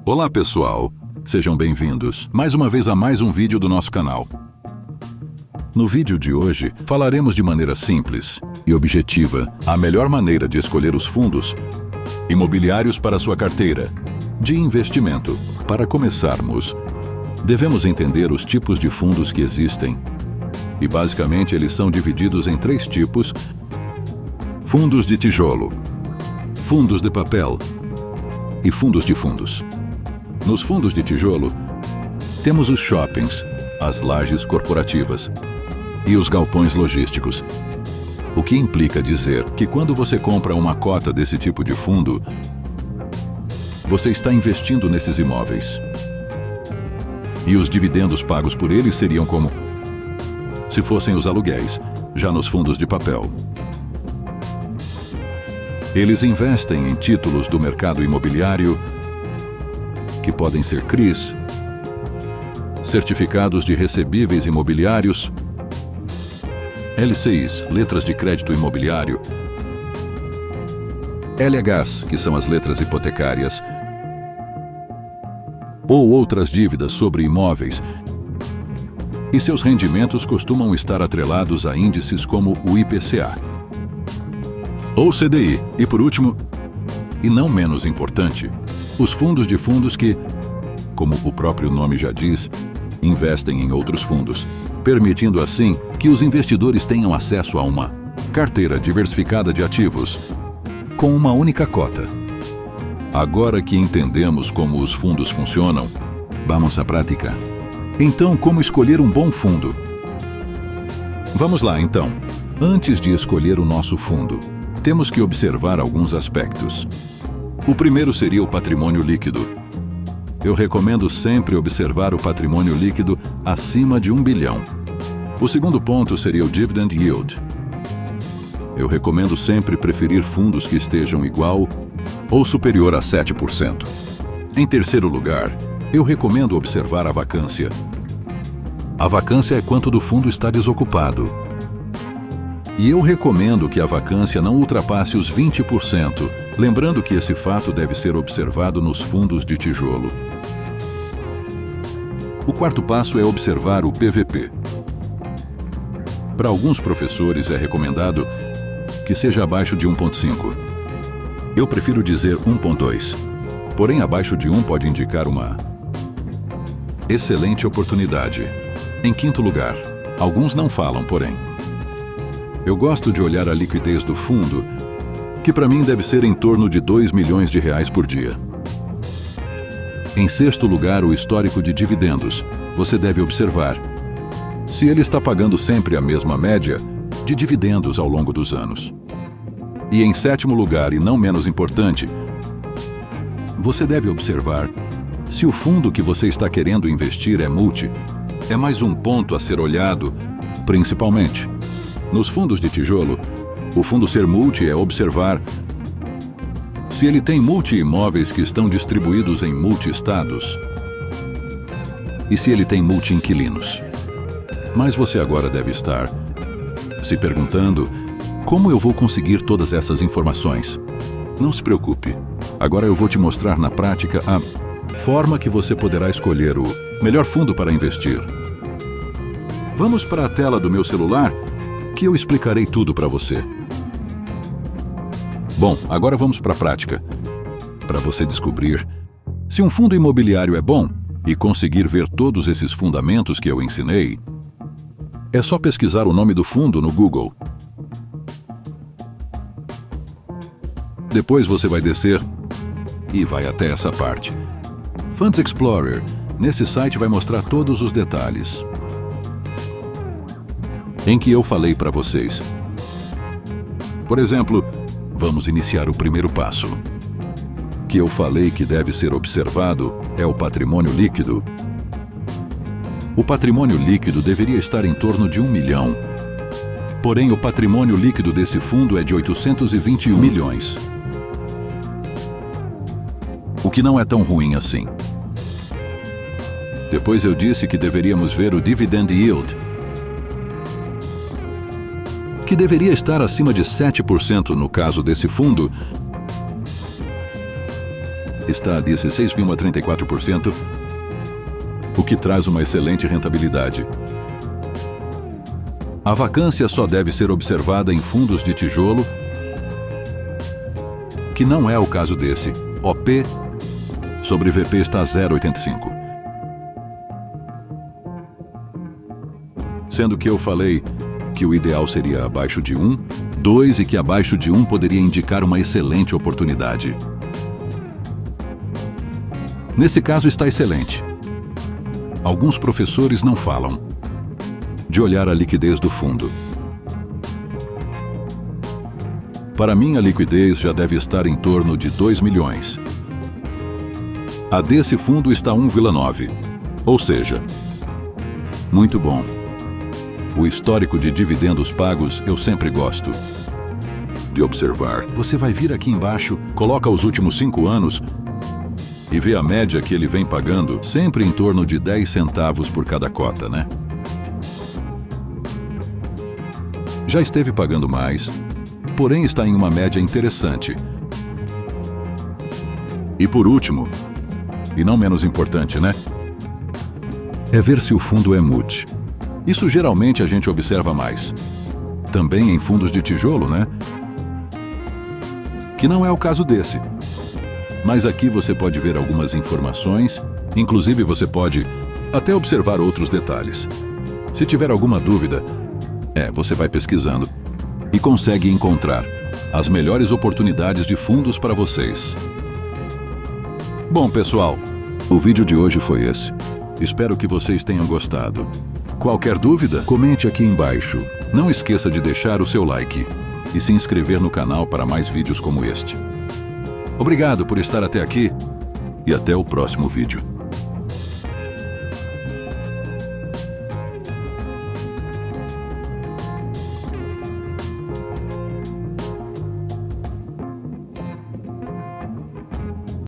Olá pessoal, sejam bem-vindos mais uma vez a mais um vídeo do nosso canal. No vídeo de hoje, falaremos de maneira simples e objetiva a melhor maneira de escolher os fundos imobiliários para sua carteira de investimento. Para começarmos, devemos entender os tipos de fundos que existem. E basicamente eles são divididos em 3 tipos: fundos de tijolo, fundos de papel e fundos de fundos. Nos fundos de tijolo, temos os shoppings, as lajes corporativas e os galpões logísticos. O que implica dizer que quando você compra uma cota desse tipo de fundo, você está investindo nesses imóveis. E os dividendos pagos por eles seriam como se fossem os aluguéis, já nos fundos de papel. Eles investem em títulos do mercado imobiliário, que podem ser CRIs, certificados de recebíveis imobiliários, LCIs, letras de crédito imobiliário, LHs, que são as letras hipotecárias, ou outras dívidas sobre imóveis, e seus rendimentos costumam estar atrelados a índices como o IPCA ou CDI. E por último, e não menos importante, os fundos de fundos que, como o próprio nome já diz, investem em outros fundos, permitindo assim que os investidores tenham acesso a uma carteira diversificada de ativos com uma única cota. Agora que entendemos como os fundos funcionam, vamos à prática. Então, como escolher um bom fundo? Vamos lá, então. Antes de escolher o nosso fundo, temos que observar alguns aspectos. O primeiro seria o patrimônio líquido. Eu recomendo sempre observar o patrimônio líquido acima de 1 bilhão. O segundo ponto seria o dividend yield. Eu recomendo sempre preferir fundos que estejam igual ou superior a 7%. Em terceiro lugar, eu recomendo observar a vacância. A vacância é quanto do fundo está desocupado. E eu recomendo que a vacância não ultrapasse os 20%, lembrando que esse fato deve ser observado nos fundos de tijolo. O quarto passo é observar o PVP. Para alguns professores é recomendado que seja abaixo de 1,5. Eu prefiro dizer 1,2. Porém, abaixo de 1 pode indicar uma excelente oportunidade. Em quinto lugar, alguns não falam, porém, eu gosto de olhar a liquidez do fundo, que para mim deve ser em torno de R$2 milhões por dia. Em sexto lugar, o histórico de dividendos. Você deve observar se ele está pagando sempre a mesma média de dividendos ao longo dos anos. E em sétimo lugar, e não menos importante, você deve observar se o fundo que você está querendo investir é multi. É mais um ponto a ser olhado, principalmente. Nos fundos de tijolo, o fundo ser multi é observar se ele tem multi-imóveis que estão distribuídos em multi-estados e se ele tem multi-inquilinos. Mas você agora deve estar se perguntando: como eu vou conseguir todas essas informações? Não se preocupe. Agora eu vou te mostrar na prática a forma que você poderá escolher o melhor fundo para investir. Vamos para a tela do meu celular, que eu explicarei tudo para você. Bom, agora vamos para a prática. Para você descobrir se um fundo imobiliário é bom e conseguir ver todos esses fundamentos que eu ensinei, é só pesquisar o nome do fundo no Google. Depois você vai descer e vai até essa parte. Funds Explorer. Nesse site vai mostrar todos os detalhes em que eu falei para vocês. Por exemplo, vamos iniciar o primeiro passo, que eu falei que deve ser observado é o patrimônio líquido. O patrimônio líquido deveria estar em torno de 1 milhão. Porém, o patrimônio líquido desse fundo é de 821 milhões. O que não é tão ruim assim. Depois eu disse que deveríamos ver o dividend yield, que deveria estar acima de 7% no caso desse fundo, está de 16,34%, o que traz uma excelente rentabilidade. A vacância só deve ser observada em fundos de tijolo, que não é o caso desse. OP sobre VP está a 0,85. Sendo que eu falei que o ideal seria abaixo de 1, 2 e que abaixo de 1 poderia indicar uma excelente oportunidade. Nesse caso está excelente. Alguns professores não falam de olhar a liquidez do fundo. Para mim, a liquidez já deve estar em torno de 2 milhões. A desse fundo está 1,9, ou seja, muito bom. O histórico de dividendos pagos eu sempre gosto de observar. Você vai vir aqui embaixo, coloca os últimos 5 anos e vê a média que ele vem pagando, sempre em torno de 10 centavos por cada cota, né? Já esteve pagando mais, porém está em uma média interessante. E por último, e não menos importante, né? É ver se o fundo é MUT. Isso geralmente a gente observa mais. Também em fundos de tijolo, né? Que não é o caso desse. Mas aqui você pode ver algumas informações, inclusive você pode até observar outros detalhes. Se tiver alguma dúvida, você vai pesquisando e consegue encontrar as melhores oportunidades de fundos para vocês. Bom, pessoal, o vídeo de hoje foi esse. Espero que vocês tenham gostado. Qualquer dúvida, comente aqui embaixo. Não esqueça de deixar o seu like e se inscrever no canal para mais vídeos como este. Obrigado por estar até aqui e até o próximo vídeo.